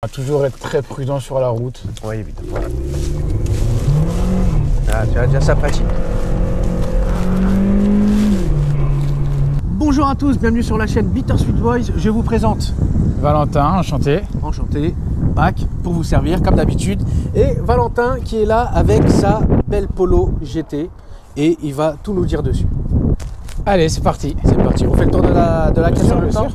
On va toujours être très prudent sur la route. Oui, évidemment. Ah, tu as déjà ça pratique. Bonjour à tous, bienvenue sur la chaîne Bittersweet Boys. Je vous présente Valentin, enchanté. Enchanté, Bac pour vous servir comme d'habitude. Et Valentin qui est là avec sa belle Polo GT et il va tout nous dire dessus. Allez, c'est parti. C'est parti, on fait le tour de la caisse en même temps.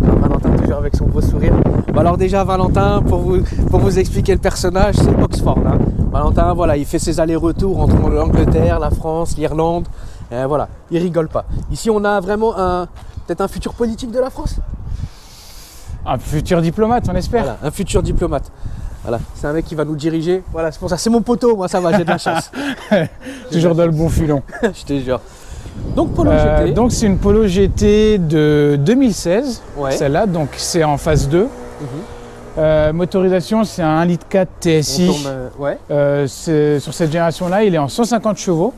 Alors, Valentin toujours avec son beau sourire. Bon, alors déjà Valentin, pour vous expliquer le personnage, c'est Oxford. Hein. Valentin, voilà, il fait ses allers-retours entre l'Angleterre, la France, l'Irlande. Voilà, il rigole pas. Ici, on a vraiment peut-être un futur politique de la France. Un futur diplomate, on espère. Voilà, un futur diplomate. Voilà, c'est un mec qui va nous diriger. Voilà, c'est pour ça, c'est mon poteau, moi ça va, j'ai de la chance. Toujours dans le bon filon. Je te jure. Donc Polo GT. Donc c'est une Polo GT de 2016, Ouais. celle-là, donc c'est en phase 2. Motorisation, c'est un 1,4 litre TSI. On tourne, ouais. Sur cette génération-là, il est en 150 chevaux.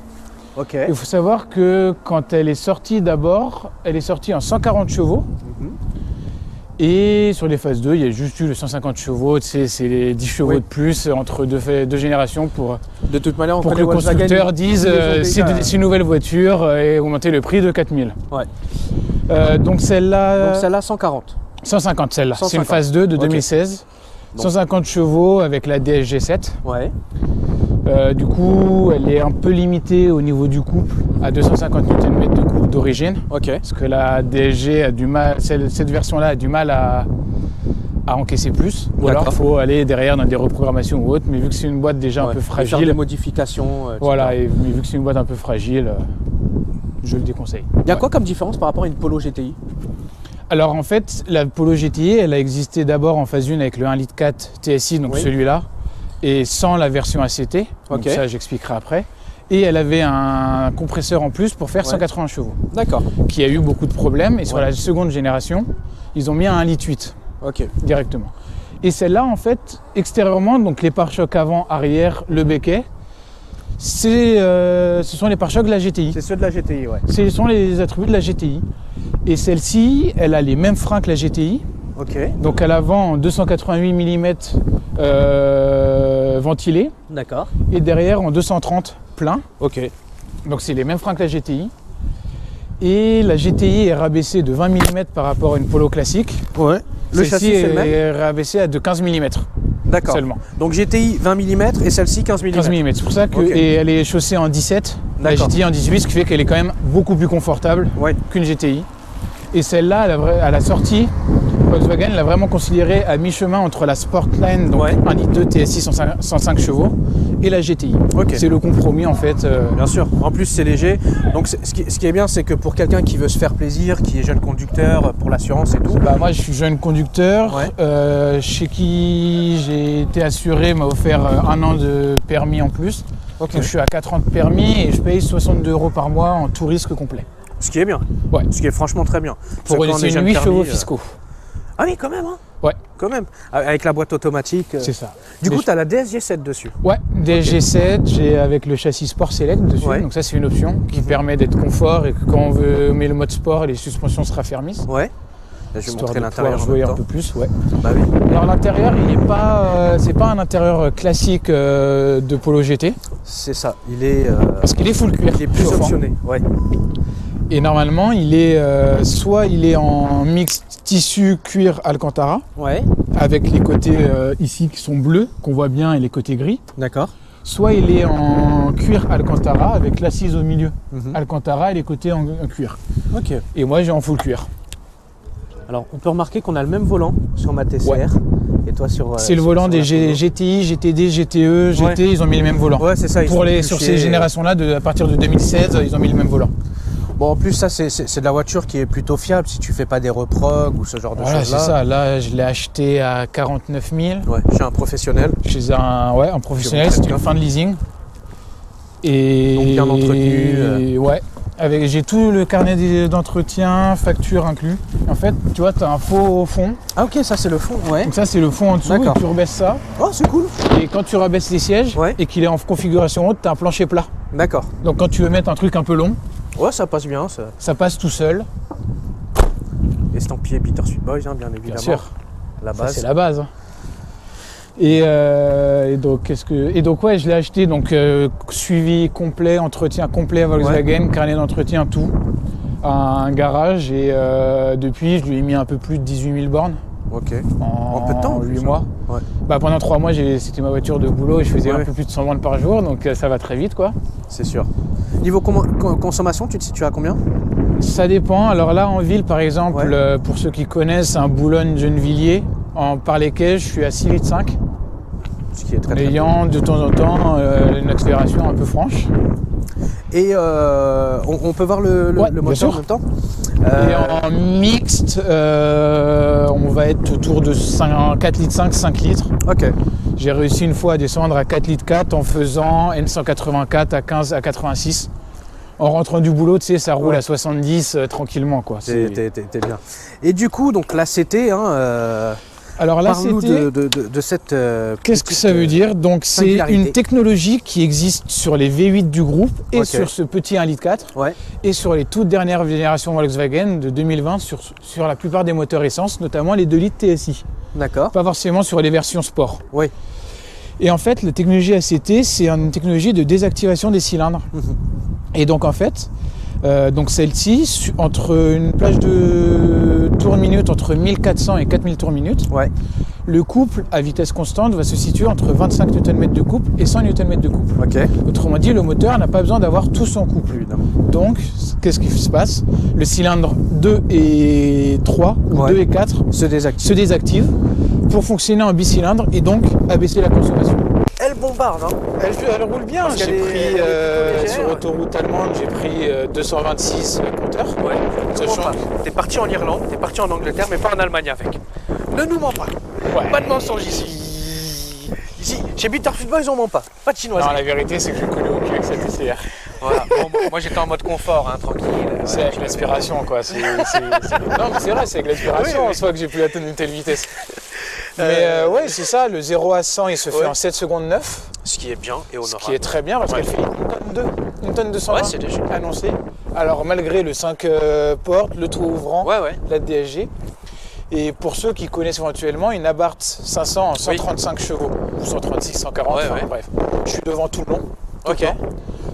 Ok. Il faut savoir que quand elle est sortie d'abord, elle est sortie en 140 chevaux. Et sur les phases 2, il y a juste eu le 150 chevaux, tu sais, c'est les 10 chevaux de plus entre deux générations pour De toute manière, que le constructeur dise c'est une nouvelle voiture et augmenter le prix de 4000. Ouais. Donc celle-là, 140. 150 celle-là, c'est une 150. phase 2 de Ok. 2016. Donc. 150 chevaux avec la DSG7. Ouais. Du coup, elle est un peu limitée au niveau du couple à 250 Nm de couple d'origine. Ok. Parce que la DSG a du mal, cette version-là a du mal à encaisser plus. Ou alors il faut aller derrière dans des reprogrammations ou autres. Mais vu que c'est une boîte déjà un peu Faire des fragile, modifications. voilà, mais vu que c'est une boîte un peu fragile, je le déconseille. Il y a quoi comme différence par rapport à une Polo GTI? Alors en fait, la Polo GTI, elle a existé d'abord en phase 1 avec le 1,4 litre TSI, donc celui-là, et sans la version ACT. Donc ça, j'expliquerai après. Et elle avait un compresseur en plus pour faire 180 chevaux. D'accord. Qui a eu beaucoup de problèmes. Et sur la seconde génération, ils ont mis un 1,8 litre directement. Et celle-là, en fait, extérieurement, donc les pare-chocs avant, arrière, le becquet, ce sont les pare-chocs de la GTI. C'est ceux de la GTI, ouais. Ce sont les attributs de la GTI. Et celle-ci, elle a les mêmes freins que la GTI. Ok. Donc à l'avant, 288 mm ventilé. D'accord. Et derrière, en 230 plein. Ok. Donc c'est les mêmes freins que la GTI. Et la GTI est rabaissée de 20 mm par rapport à une Polo classique. Ouais. Le châssis, c'est le même? est rabaissé à de 15 mm. D'accord. Seulement. Donc GTI 20 mm et celle-ci 15 mm. 15 mm. C'est pour ça que et elle est chaussée en 17. La GTI en 18, ce qui fait qu'elle est quand même beaucoup plus confortable qu'une GTI. Et celle-là, à la sortie, Volkswagen l'a vraiment considérée à mi-chemin entre la Sportline, donc 1,2 litre TSI 105 chevaux, et la GTI. C'est le compromis en fait. Bien sûr, en plus c'est léger. Donc ce qui est bien, c'est que pour quelqu'un qui veut se faire plaisir, qui est jeune conducteur, pour l'assurance et tout. Bah, moi je suis jeune conducteur, chez qui j'ai été assuré, m'a offert 1 an de permis en plus. Donc je suis à 4 ans de permis et je paye 62 € par mois en tout risque complet. Ce qui est bien. Ce qui est franchement très bien. Pour c'est 8 chevaux fiscaux. Ah oui, quand même, hein. Ouais. Quand même. Avec la boîte automatique. C'est ça. Du coup, tu as la DSG7 dessus. Ouais, DSG7, j'ai avec le châssis Sport Select dessus. Donc ça, c'est une option qui permet d'être confort et que quand on veut mettre le mode sport, les suspensions se raffermissent. Ouais. Là, je vais montrer l'intérieur. Jouer un peu plus, Bah oui. Alors l'intérieur, il n'est pas, c'est pas un intérieur classique de Polo GT. C'est ça. Il est. Parce qu'il est full cuir. Il est plus optionné. Ouais. Et normalement, il est soit il est en mix tissu cuir Alcantara, avec les côtés ici qui sont bleus, qu'on voit bien, et les côtés gris. D'accord. Soit il est en cuir Alcantara, avec l'assise au milieu. Alcantara et les côtés en cuir. Ok. Et moi, j'ai en full cuir. Alors, on peut remarquer qu'on a le même volant sur ma TCR. Et toi sur. C'est le volant des GTI, GTD, GTE, GT, ils ont mis le même volant. Ouais, c'est ça. Sur ces générations-là, à partir de 2016, ils ont mis le même volant. Bon, en plus, ça, c'est de la voiture qui est plutôt fiable si tu fais pas des reprog ou ce genre de choses-là. C'est ça. Là, je l'ai acheté à 49 000. Ouais, chez un professionnel. Chez un professionnel, c'était une fin de leasing. Et donc bien entretenu. J'ai tout le carnet d'entretien, facture inclus. En fait, tu vois, tu as un faux fond. Ah ok, ça c'est le fond, Donc ça, c'est le fond en dessous, et tu rebaisses ça. Oh, c'est cool. Et quand tu rabaisses les sièges et qu'il est en configuration haute, tu as un plancher plat. D'accord. Donc quand tu veux mettre un truc un peu long, ça passe bien. Ça passe tout seul. Estampillé Bittersweet Boys, bien évidemment. Bien sûr. La base. C'est la base. Et donc ouais, je l'ai acheté, donc suivi complet, entretien complet Volkswagen, carnet d'entretien, tout, à un garage. Et depuis, je lui ai mis un peu plus de 18 000 bornes. Ok. En peu de temps, 8 mois. Ouais. Bah, pendant 3 mois, c'était ma voiture de boulot et je faisais un peu plus de 100 bornes par jour, donc ça va très vite, quoi. C'est sûr. Niveau consommation, tu te situes à combien? Ça dépend. Alors là, en ville, par exemple, pour ceux qui connaissent, un Boulogne-Gennevilliers, par les quais, je suis à 6,5 litres. Ce qui est très ayant de temps en temps une accélération un peu franche. Et on peut voir le moteur en même temps. Et en mixte, on va être autour de 4,5 litres, 5 litres. Ok. J'ai réussi une fois à descendre à 4 litres 4 en faisant N184 à 15 à 86. En rentrant du boulot, tu sais, ça roule à 70 tranquillement, quoi. T'es bien. Et du coup, donc la CT, alors là, parle-nous de cette. Qu'est-ce que ça veut dire? Donc c'est une technologie qui existe sur les V8 du groupe et sur ce petit 1,4 litre et sur les toutes dernières générations Volkswagen de 2020 sur la plupart des moteurs essence, notamment les 2 litres TSI. D'accord. Pas forcément sur les versions sport. Oui. Et en fait, la technologie ACT, c'est une technologie de désactivation des cylindres. Et donc en fait, donc celle-ci, entre une plage de tours minute entre 1400 et 4000 tours minute, le couple à vitesse constante va se situer entre 25 Nm de couple et 100 Nm de couple. Autrement dit, le moteur n'a pas besoin d'avoir tout son couple. Donc, qu'est-ce qui se passe? Le cylindre 2 et 3 ou 2 et 4 se désactive pour fonctionner en bicylindre et donc abaisser la consommation. Elle bombarde, hein. Elle roule bien. J'ai pris sur autoroute allemande, j'ai pris 226 compteurs. T'es parti en Irlande, t'es parti en Angleterre, mais pas en Allemagne avec. Ne nous mens pas. Pas de mensonge ici. Ici, chez Bitterfeld Boys, on ment pas. Pas de chinoiserie. Non, la vérité, c'est que je connais aucun avec cette TCR. Voilà. Bon, moi, j'étais en mode confort, hein, tranquille. C'est avec l'aspiration, quoi. Non, mais c'est vrai, c'est avec l'aspiration en soi que j'ai pu atteindre une telle vitesse. Mais ouais, c'est ça, le 0 à 100, il se fait en 7 secondes 9. Ce qui est bien et honorable. Ce qui est très bien parce qu'elle fait une tonne 220 c'est déjà annoncé. Alors malgré le 5 portes, le toit ouvrant, la DSG. Et pour ceux qui connaissent éventuellement, une Abarth 500 en 135 chevaux, ou 136, 140, bref. Je suis devant tout le long.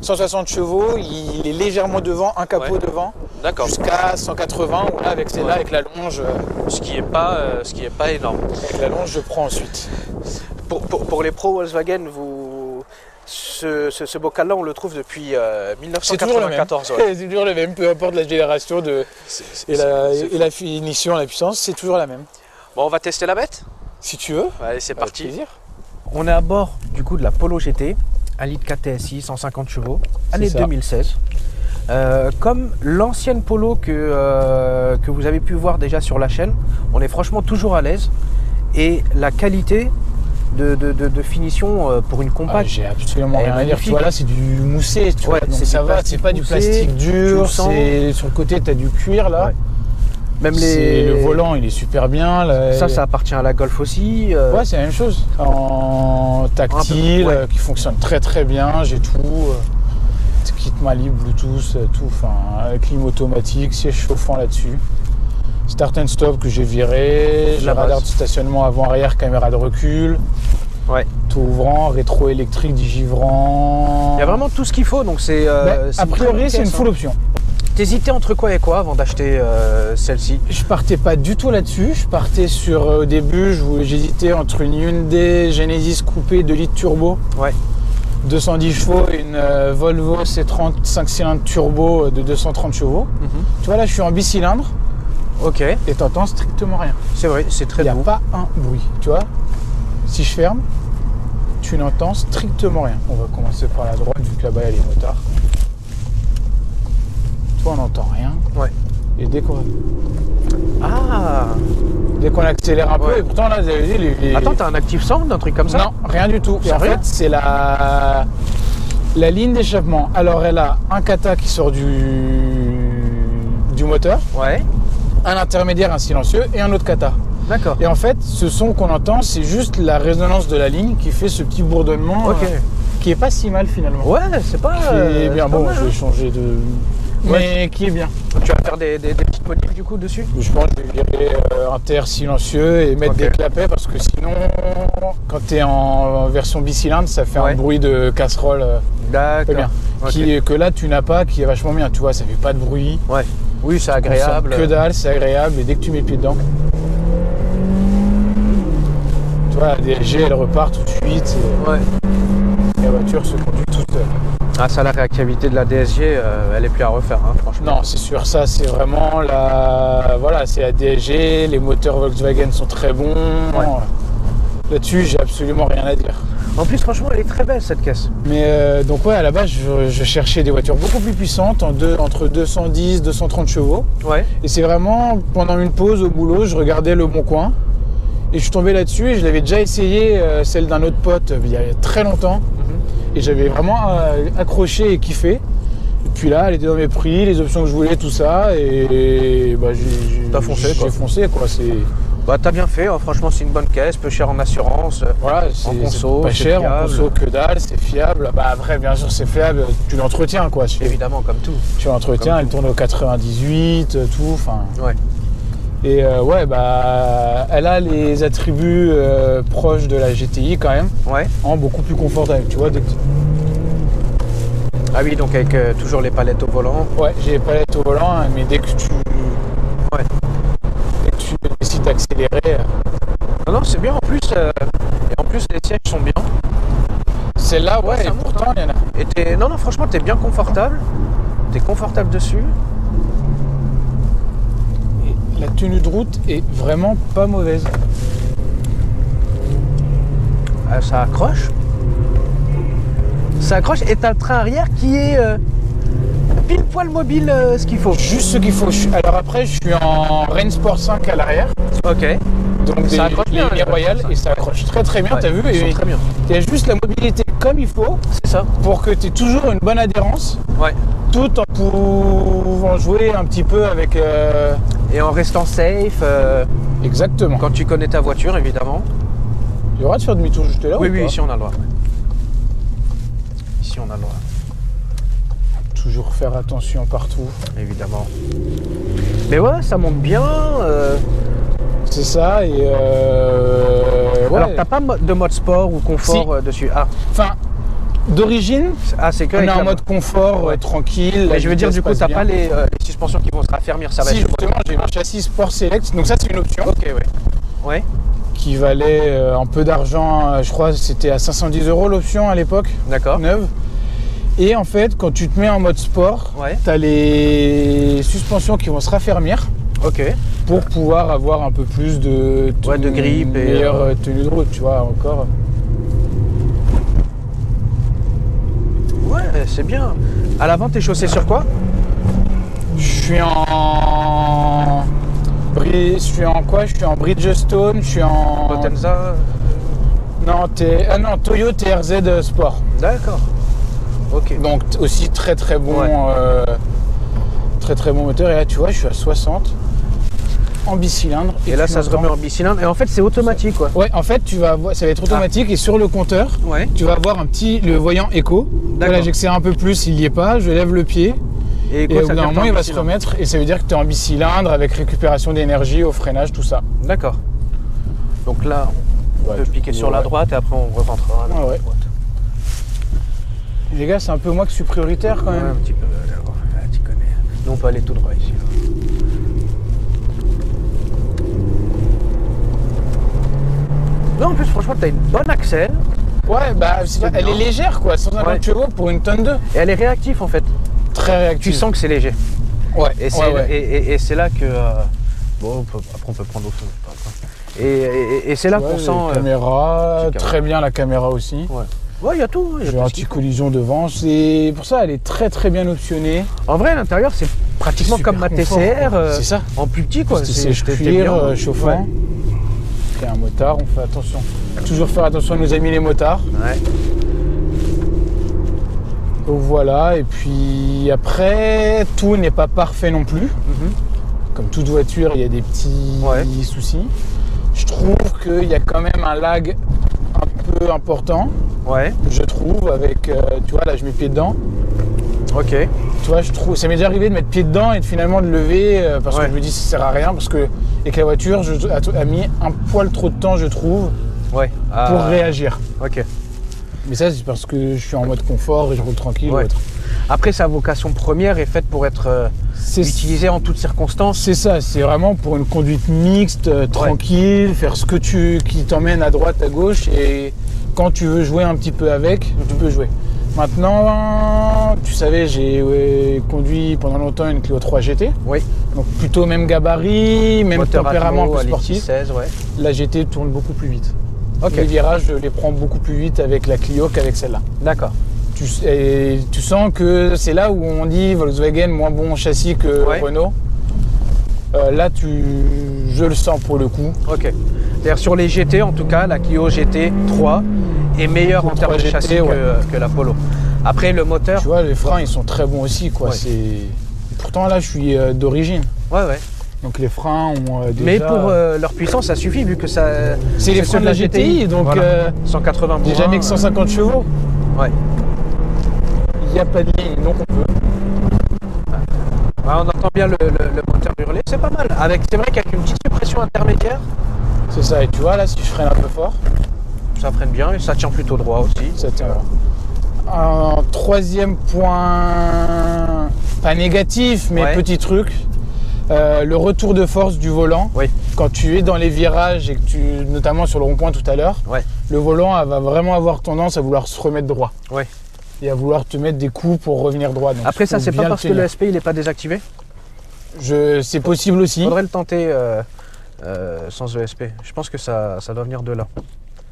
160 chevaux, il est légèrement devant, un capot devant, jusqu'à 180, ou là avec celle-là, avec la longe. Ce qui est pas énorme. Avec la longe, je prends ensuite. Pour les pros Volkswagen, ce bocal-là, on le trouve depuis 1994. C'est toujours le même, peu importe la génération et la finition, la puissance, c'est toujours la même. Bon, on va tester la bête? Si tu veux. Allez, c'est parti. Plaisir. On est à bord du coup de la Polo GT, 1,4 litre TSI, 150 chevaux, année 2016. Comme l'ancienne Polo que vous avez pu voir déjà sur la chaîne, on est franchement toujours à l'aise. Et la qualité de finition pour une compacte, j'ai absolument rien à dire. Tu vois, là, c'est du moussé. Tu vois, donc ça va, c'est pas du plastique dur. Sur le côté, tu as du cuir là. Même le volant, il est super bien. Là, ça appartient à la Golf aussi. Ouais, c'est la même chose. En tactile, qui fonctionne très très bien. J'ai tout. Kit Mali, Bluetooth, tout. Enfin, clim automatique, siège chauffant là-dessus. Start and stop que j'ai viré, j'ai radar de stationnement avant-arrière, caméra de recul, tout ouvrant, rétro électrique, digivrant. Il y a vraiment tout ce qu'il faut, donc c'est. A priori, c'est une full option. T'hésitais entre quoi et quoi avant d'acheter celle-ci? Je partais pas du tout là-dessus. Je partais sur au début, j'hésitais entre une Hyundai Genesis coupé 2 litres turbo, 210 chevaux et une Volvo C30 5 cylindres turbo de 230 chevaux. Tu vois là, je suis en bicylindre. Et t'entends strictement rien. C'est vrai, c'est très doux. Il n'y a pas un bruit, tu vois. Si je ferme, tu n'entends strictement rien. On va commencer par la droite, vu que là-bas il y a les motards. Toi, on n'entend rien. Et dès qu'on... Dès qu'on accélère un peu, et pourtant là, Attends, t'as un active sound, un truc comme ça? Non, rien du tout. Et en fait, c'est la ligne d'échappement. Alors, elle a un kata qui sort du moteur. Un intermédiaire, un silencieux et un autre kata. D'accord. Et en fait, ce son qu'on entend, c'est juste la résonance de la ligne qui fait ce petit bourdonnement qui est pas si mal finalement. C'est pas. Qui est bien. Bon, je vais changer de. mais qui est bien. Tu vas faire des petites modifs du coup dessus? Je pense que je vais virer un TR silencieux et mettre des clapets parce que sinon, quand tu es en version bicylindre, ça fait un bruit de casserole pas bien. Que là, tu n'as pas, qui est vachement bien. Tu vois, ça fait pas de bruit. Ouais. Oui, c'est agréable. Que dalle, c'est agréable. Et dès que tu mets le pied dedans, tu vois, la DSG, elle repart tout de suite. Et la voiture se conduit toute seule. Ah, ça, la réactivité de la DSG, elle est plus à refaire, hein, franchement. Non, c'est sûr, ça, c'est vraiment la... Voilà, c'est la DSG, les moteurs Volkswagen sont très bons. Là-dessus, j'ai absolument rien à dire. En plus, franchement, elle est très belle, cette caisse. Mais donc, ouais, à la base, je cherchais des voitures beaucoup plus puissantes, entre 210 et 230 chevaux. Ouais. Et c'est vraiment, pendant une pause au boulot, je regardais Le Bon Coin. Et je suis tombé là-dessus et je l'avais déjà essayé, celle d'un autre pote, il y a très longtemps. Et j'avais vraiment accroché et kiffé. Et puis là, elle était dans mes prix, les options que je voulais, tout ça. Et bah, j'ai foncé, quoi. Bah, t'as bien fait, hein. Franchement, c'est une bonne caisse, peu cher en assurance, voilà, en conso, pas cher, fiable. En conso que dalle, c'est fiable. Bah, après, bien sûr, c'est fiable, tu l'entretiens, quoi. Évidemment, comme tout. Tu l'entretiens, elle tourne au 98, tout, enfin. Ouais. Et ouais, bah, elle a les attributs proches de la GTI quand même. Ouais. Beaucoup plus confortable, tu vois. Ah oui, donc avec toujours les palettes au volant. Ouais, j'ai les palettes au volant, hein, mais dès que tu décides d'accélérer. Non, c'est bien en plus. Et en plus, les sièges sont bien. Celle-là, ouais, et pourtant, il y en a. Non, franchement, t'es bien confortable. T'es confortable dessus. La tenue de route est vraiment pas mauvaise. Ça accroche. Ça accroche et t'as le train arrière qui est pile poil mobile ce qu'il faut. Juste ce qu'il faut. Alors après, je suis en Rain Sport 5 à l'arrière. Ok. Donc ça accroche bien, les royales et ça accroche très bien, t'as vu? Très bien. Il y a juste la mobilité comme il faut. C'est ça. Pour que tu aies toujours une bonne adhérence. Ouais. Tout en pouvant jouer un petit peu avec... Et en restant safe. Exactement. Quand tu connais ta voiture, évidemment. Il y aura de faire demi-tour juste là? Oui, ici on a le droit. Ici on a le droit. Toujours faire attention partout. Évidemment. Mais ouais, ça monte bien. C'est ça, et ouais. Alors t'as pas de mode sport ou confort dessus? Enfin, d'origine, c'est que on est en mode confort, tranquille. Mais je veux dire, du coup, t'as pas les suspensions qui vont se raffermir, ça va être... justement, j'ai un châssis Sport Select, donc ça c'est une option. Ok, ouais. Qui valait un peu d'argent, je crois que c'était à 510 € l'option à l'époque. D'accord. Neuve. Et en fait, quand tu te mets en mode sport, t'as les suspensions qui vont se raffermir. Ok. Pour pouvoir avoir un peu plus de grip et meilleure tenue de route, tu vois, encore. Ouais, c'est bien. À l'avant, t'es chaussé sur quoi? Je suis en Bridgestone, je suis en... Potenza? Non, Toyo TRZ Sport. D'accord. Ok. Donc aussi très bon très bon moteur. Et là tu vois, je suis à 60 en bicylindre. Et là ça se remet en bicylindre. Et en fait c'est automatique quoi. Ouais, en fait ça va être automatique et sur le compteur, tu vas avoir le voyant éco. Là j'accélère un peu plus, il n'y est pas, je lève le pied. Et au bout d'un moment il va se remettre et ça veut dire que tu es en bicylindre avec récupération d'énergie au freinage, tout ça. D'accord. Donc là on peut piquer sur la droite et après on rentrera à la droite. Les gars, c'est un peu moi qui suis prioritaire quand même. Un petit peu, tu connais. Nous on peut aller tout droit ici. Non, en plus franchement t'as une bonne axelle. Ouais, bah elle est légère quoi, 150 chevaux pour une tonne 2. Et elle est réactive en fait. Très réactive. Tu sens que c'est léger. Ouais. Et c'est là que... Bon, après on peut prendre au fond. Et c'est là qu'on sent... Caméra, très bien la caméra aussi. Ouais, il y a tout. J'ai anti-collision devant, c'est pour ça elle est très bien optionnée. En vrai, à l'intérieur, c'est pratiquement comme ma TCR. C'est ça. En plus petit quoi. C'est cuir, chauffant. Il y a un motard, on fait attention. Toujours faire attention à nos amis les motards. Ouais. Donc voilà, et puis après, tout n'est pas parfait non plus. Comme toute voiture, il y a des petits soucis. Je trouve qu'il y a quand même un lag un peu important. Ouais. Je trouve avec, tu vois, là je mets pied dedans. Ok. Tu vois, je trouve, ça m'est déjà arrivé de mettre pied dedans et de finalement de lever parce que je me dis ça sert à rien parce que avec la voiture a mis un poil trop de temps je trouve pour réagir. Ok. Mais ça c'est parce que je suis en mode confort et je roule tranquille. Ou autre. Après sa vocation première est faite pour être utilisée en toutes circonstances. C'est ça, c'est vraiment pour une conduite mixte, tranquille, faire ce que qui t'emmène à droite, à gauche et quand tu veux jouer un petit peu avec, tu peux jouer. Maintenant, tu savais, j'ai conduit pendant longtemps une Clio 3 GT. Oui. Donc plutôt même gabarit, même moteur tempérament Atmo, un peu sportif. 16, La GT tourne beaucoup plus vite. Okay. Les virages, je les prends beaucoup plus vite avec la Clio qu'avec celle-là. D'accord. Tu sens que c'est là où on dit Volkswagen moins bon châssis que Renault. Là, je le sens pour le coup. Ok. C'est-à-dire sur les GT, en tout cas, la Clio GT 3 est meilleure en termes de châssis que la Polo. Après, le moteur... Tu vois, les freins, ils sont très bons aussi, quoi. Pourtant, là, je suis d'origine. Ouais. Donc les freins ont déjà... Mais pour leur puissance, ça suffit, vu que ça... C'est les freins de la GTI, donc... Voilà. 180 bourrins. Déjà mis que 150 chevaux. Ouais. Il n'y a pas de ligne, donc on peut. Ouais, on entend bien le moteur hurler, c'est pas mal. C'est vrai qu'avec une petite suppression intermédiaire... C'est ça, et tu vois, là, si je freine un peu fort... Ça freine bien et ça tient plutôt droit aussi. Ça tient droit. Un troisième point, pas négatif, mais petit truc, le retour de force du volant. Oui. Quand tu es dans les virages et que notamment sur le rond-point tout à l'heure, le volant va vraiment avoir tendance à vouloir se remettre droit. Oui. Et à vouloir te mettre des coups pour revenir droit. Donc, après ça, c'est pas parce que le SP il n'est pas désactivé? C'est possible aussi. Il faudrait le tenter sans ESP. Je pense que ça doit venir de là.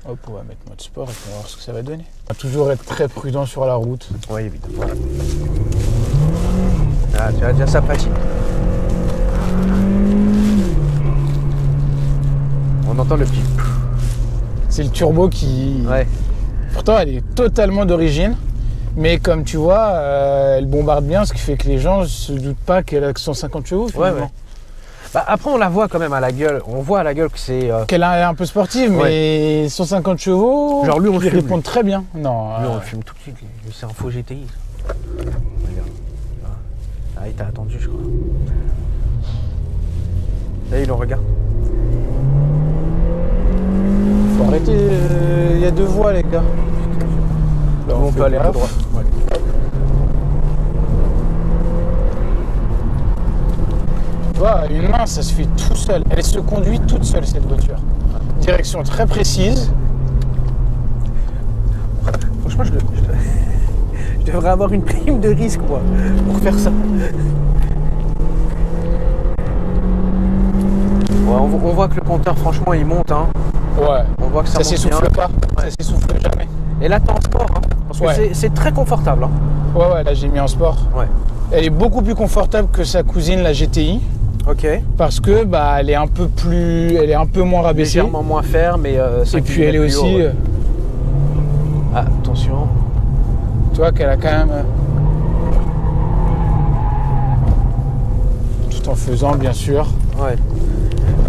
Hop, on va mettre mode sport et on va voir ce que ça va donner. On va toujours être très prudent sur la route. Oui, évidemment. Ah, tu as déjà ça pratique. On entend le petit. C'est le turbo qui... Pourtant, elle est totalement d'origine. Mais comme tu vois, elle bombarde bien, ce qui fait que les gens ne se doutent pas qu'elle a 150 chevaux finalement. Bah après on la voit quand même à la gueule, on voit à la gueule que c'est... Qu'elle est un peu sportive, mais 150 chevaux, genre lui on le fume, répond très bien. Non, lui on le fume tout de suite, c'est un faux GTI. Regarde. Ah il t'a attendu je crois. Là il le regarde. Faut arrêter, il y a deux voies les gars. Là on peut aller à droite. Une main, ça se fait tout seul. Elle se conduit toute seule, cette voiture. Direction très précise. Franchement, je devrais avoir une prime de risque, moi, pour faire ça. Ouais, on voit que le compteur, franchement, il monte. Hein. Ouais. On voit que ça s'essouffle pas. Ça s'essouffle jamais. Et là, t'es en sport, hein, parce que c'est très confortable. Hein. Ouais, là, j'ai mis en sport. Ouais. Elle est beaucoup plus confortable que sa cousine, la GTI. Ok. Parce que elle est un peu moins rabaissée. Légèrement moins ferme et et puis elle est aussi. Ah, attention. Tu vois qu'elle a quand même. Tout en faisant bien sûr. Ouais.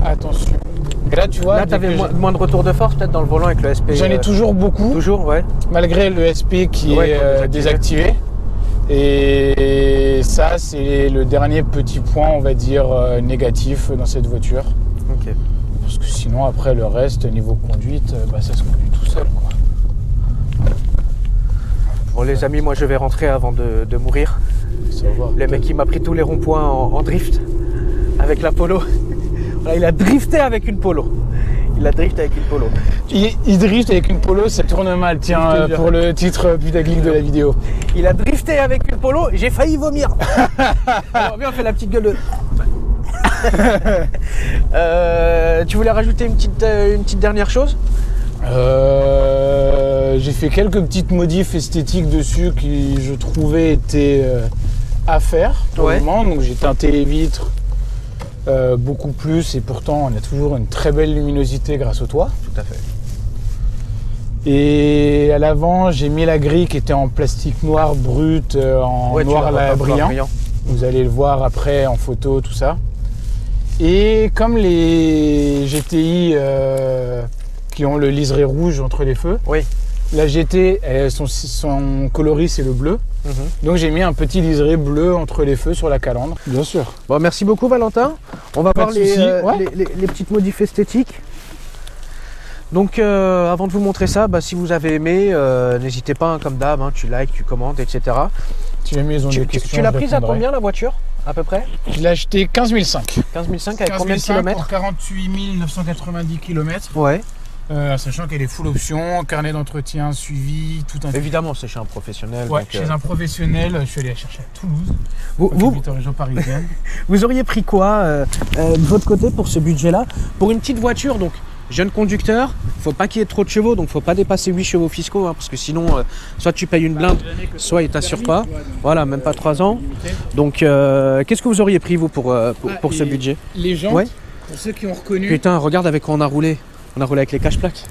Attention. Et là tu vois. Là t'avais moins de retour de force peut-être dans le volant avec le SP. J'en ai toujours beaucoup. Toujours, ouais. Malgré le SP qui est désactivé. Et ça, c'est le dernier petit point, on va dire, négatif dans cette voiture. Ok. Parce que sinon, après, le reste, niveau conduite, ça se conduit tout seul, quoi. Bon, les amis, moi, je vais rentrer avant de mourir. Ça va. Le mec, il m'a pris tous les ronds-points en drift avec la Polo. Voilà, il a drifté avec une Polo. Il a drifté avec une Polo. Il drift avec une Polo, ça tourne mal, tiens, pour le titre putaclic de la vidéo. Il a drifté avec une Polo, j'ai failli vomir. Alors viens, on fait la petite gueule de... tu voulais rajouter une petite dernière chose? J'ai fait quelques petites modifs esthétiques dessus qui, je trouvais, étaient à faire pour le moment. Donc j'ai teinté les vitres. Beaucoup plus et pourtant on a toujours une très belle luminosité grâce au toit. Tout à fait. Et à l'avant j'ai mis la grille qui était en plastique noir brut en noir brillant. Vous allez le voir après en photo tout ça. Et comme les GTI qui ont le liseré rouge entre les feux, La GT, son coloris, c'est le bleu. Donc j'ai mis un petit liseré bleu entre les feux sur la calandre. Bien sûr. Bon, merci beaucoup Valentin. On va voir les petites modifs esthétiques. Donc avant de vous montrer ça, si vous avez aimé, n'hésitez pas, comme d'hab, tu likes, tu commentes, etc. Si jamais ils ont des questions, tu l'as prise à combien la voiture, à peu près? Je l'ai acheté 15 500. 15 500 avec combien de kilomètres? Pour 48 990 km. Ouais. Sachant qu'elle est full option, carnet d'entretien, suivi, tout un. Évidemment, c'est chez un professionnel. Ouais, donc, chez un professionnel, je suis allé la chercher à Toulouse. En région parisienne. Vous auriez pris quoi de votre côté pour ce budget-là? Pour une petite voiture, donc jeune conducteur, faut pas qu'il y ait trop de chevaux, donc faut pas dépasser 8 chevaux fiscaux, parce que sinon, soit tu payes une blinde, soit il t'assure pas. Voilà, même pas 3 ans. Donc, qu'est-ce que vous auriez pris, vous, pour ce budget? Les jantes, pour ceux qui ont reconnu. Putain, regarde avec quoi on a roulé. On a roulé avec les cache-plaques.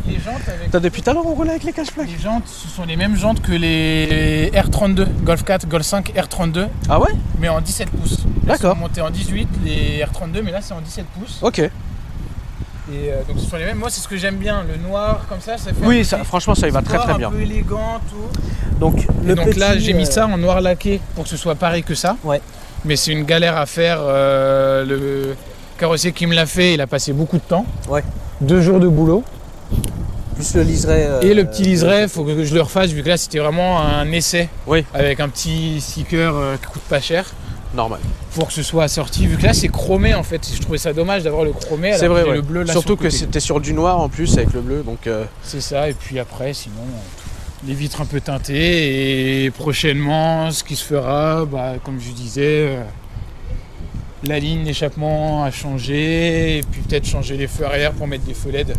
Les jantes avec... Depuis tout à l'heure on roulait avec les cache-plaques. Les jantes, ce sont les mêmes jantes que les R32, Golf 4, Golf 5, R32. Ah ouais? Mais en 17 pouces. D'accord. Ils sont montés en 18, les R32, mais là c'est en 17 pouces. Ok. Et donc ce sont les mêmes. Moi c'est ce que j'aime bien, le noir comme ça fait. Oui, ça, franchement ça y va très très bien. Un peu élégant, tout. Donc, Là j'ai mis ça en noir laqué pour que ce soit pareil que ça. Ouais. Mais c'est une galère à faire. Le carrossier qui me l'a fait, il a passé beaucoup de temps. Ouais. 2 jours de boulot. Plus le liseré. Et le petit liseré, faut que je le refasse vu que là c'était vraiment un essai. Oui. Avec un petit sticker qui coûte pas cher. Normal. Pour que ce soit assorti, vu que là c'est chromé en fait. Je trouvais ça dommage d'avoir le chromé. C'est vrai, le bleu là. Surtout que c'était sur du noir en plus avec le bleu. Donc c'est ça, et puis après sinon les vitres un peu teintées. Et prochainement ce qui se fera, comme je disais, la ligne d'échappement a changé. Et puis peut-être changer les feux arrière pour mettre des feux LED.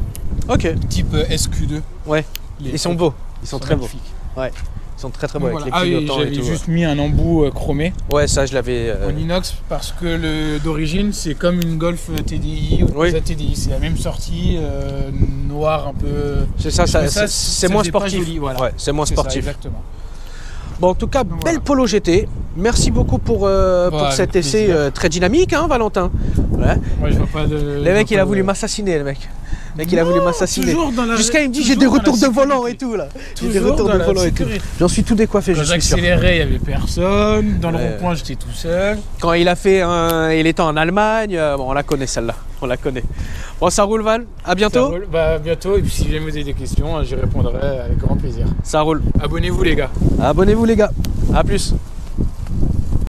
Ok. Type SQ2. Ouais. Ils sont beaux. Ils sont très beaux. Ouais. Ils sont très beaux avec les clignotants et tout. J'avais juste mis un embout chromé. Ouais, ça je l'avais. En inox parce que d'origine c'est comme une Golf TDI ou une TDI. C'est la même sortie, noir un peu. C'est ça, c'est moins sportif. Joli, voilà. Ouais, c'est moins sportif. Ça, exactement. Bon, en tout cas, belle Polo GT. Merci beaucoup pour cet essai très dynamique, hein, Valentin. Ouais. Moi, je vois pas de. Le mec, il a voulu m'assassiner, le mec. Il a voulu m'assassiner. Jusqu'à il me dit j'ai des retours de volant et tout là. J'ai des retours de volant et tout. J'en suis tout décoiffé, je suis sûr. Quand j'accélérais, il n'y avait personne. Dans le rond-point, j'étais tout seul. Quand il était en Allemagne, on la connaît celle-là. On la connaît. Bon, ça roule, Val. À bientôt. Ça roule. Bientôt. Et puis si jamais vous avez des questions, j'y répondrai avec grand plaisir. Ça roule. Abonnez-vous les gars. Abonnez-vous les gars. À plus.